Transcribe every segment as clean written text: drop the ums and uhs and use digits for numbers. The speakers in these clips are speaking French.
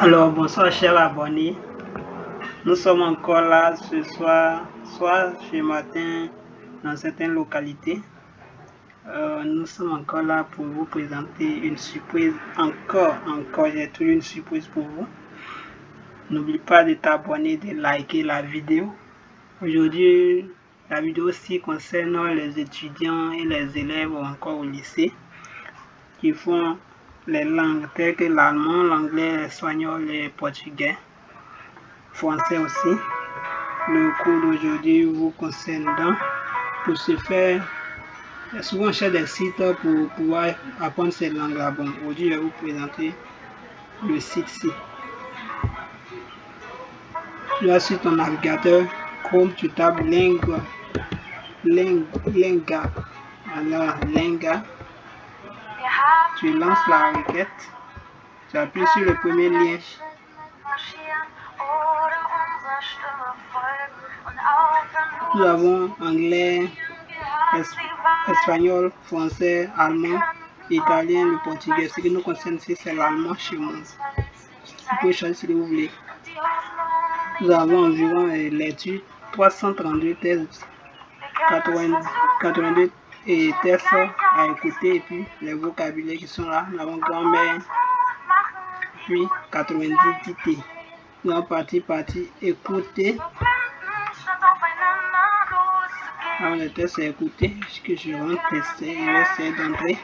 Alors, bonsoir chers abonnés. Nous sommes encore là ce soir, ce matin, dans certaines localités. Nous sommes encore là pour vous présenter une surprise. Encore, j'ai toujours une surprise pour vous. N'oublie pas de t'abonner, de liker la vidéo. Aujourd'hui, la vidéo aussi concerne les étudiants et les élèves encore au lycée qui font les langues telles que l'allemand, l'anglais, l'espagnol, le portugais, français aussi. Le cours d'aujourd'hui vous concerne donc. Pour ce faire, souvent on cherche des sites pour pouvoir apprendre ces langues-là. Bon, aujourd'hui je vais vous présenter le site-ci. Tu vas sur ton navigateur Chrome, tu tapes Lingua. Alors, Lingua. Tu lances la requête. Tu appuies sur le premier lien. Nous avons anglais, espagnol, français, allemand, italien, le portugais. Ce qui nous concerne ici, c'est l'allemand chez moi. Vous pouvez choisir si vous voulez. Nous avons environ l'étude 332 tests, 82 tests à écouter et puis les vocabulaires qui sont là. Nous avons grammaire, puis 90 dictées. Nous avons partie écouter. Avant le test à écouter, ce que je vais tester, je vais essayer d'entrer.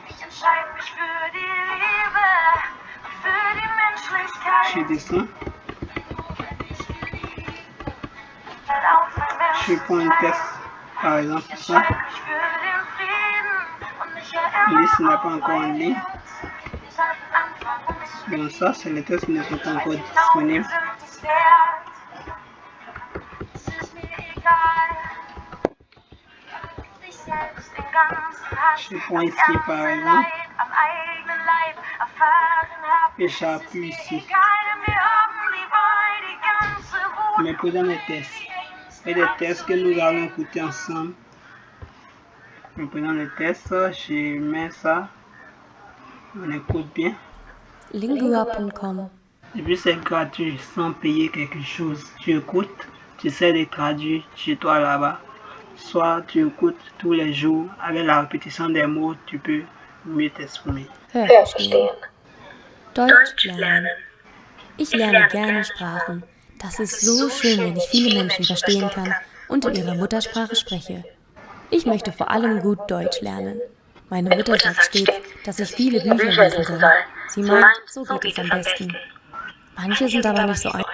Je descends. Je prends un test, par exemple ça. La liste n'est pas encore en ligne. Donc ça, c'est les tests qui ne sont pas encore disponibles. Je prends ici par exemple et j'appuie ici. Mais prenons les tests. Et des tests que nous allons écouter ensemble. Nous prenons les tests, je mets ça, on écoute bien. Lingua.com. Et puis c'est gratuit, sans payer quelque chose. Tu écoutes, tu essaies de traduire chez toi là-bas. Soit tu écoutes tous les jours, avec la répétition des mots, tu peux mieux t'exprimer. Hörverstehen. Deutsch lernen. Ich lerne gerne Sprachen. Das ist so schön, wenn ich viele Menschen verstehen kann und in ihrer Muttersprache spreche. Ich möchte vor allem gut Deutsch lernen. Meine Mutter sagt stets, dass ich viele Bücher lesen soll. Sie meint, so geht es am besten. Manche sind aber nicht so einfach.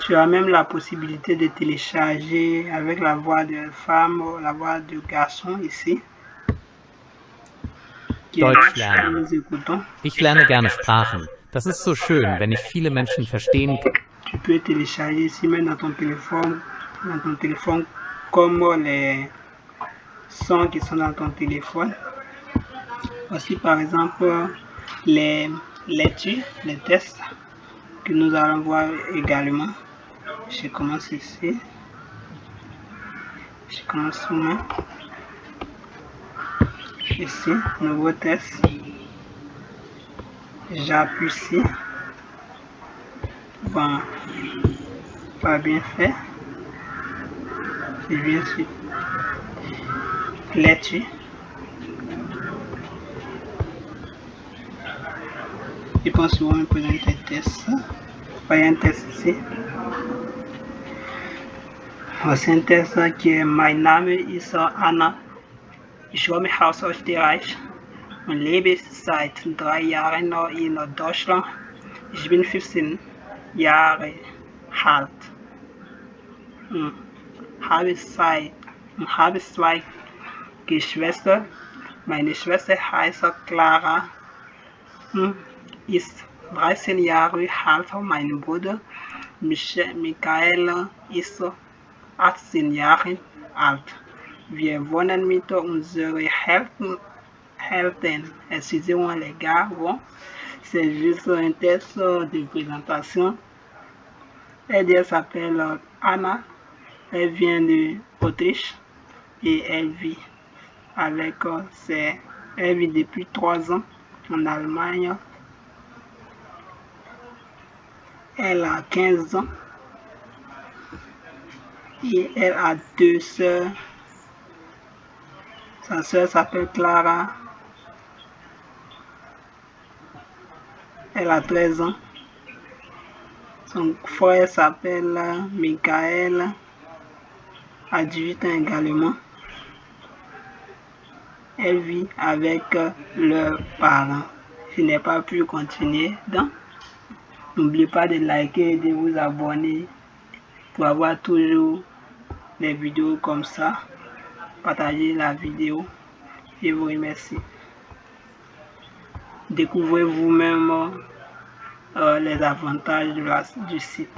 Tu as même la possibilité de télécharger avec la voix de femme ou la voix de garçon ici. Deutsch lernen. Ich lerne gerne Sprachen. Das ist so schön, wenn ich viele Menschen verstehen kann. Tu peux télécharger ici même dans ton téléphone comme les sons qui sont dans ton téléphone. Aussi par exemple les tests que nous allons voir également. Je commence ici. Je commence souvent. Ici, nouveau test. J'appuie ici. Bon, pas bien fait. Je viens sur l'étude. Je pense souvent me présenter un test. Il y a un test ici. Voici un test qui est My Name ist Anna. Ich komme aus Österreich und lebe seit 3 Jahren in Deutschland. Ich bin 15 Jahre alt. Habe zwei Geschwister. Meine Schwester heißt Clara, ist 13 Jahre alt. Mein Bruder Michael ist 18 Jahre alt. Wir wohnen mit unseren Eltern. Excusez-moi les gars, bon, c'est juste un test de présentation. Elle s'appelle Anna, elle vient d'Autriche et elle vit elle vit depuis 3 ans en Allemagne Elle a 15 ans et elle a 2 sœurs. Sa sœur s'appelle Clara. Elle a 13 ans. Son frère s'appelle Michael, a 18 ans également. Elle vit avec leurs parents. Je n'ai pas pu continuer. Donc, n'oubliez pas de liker et de vous abonner pour avoir toujours des vidéos comme ça. Partagez la vidéo. Je vous remercie. Découvrez vous-même les avantages du site.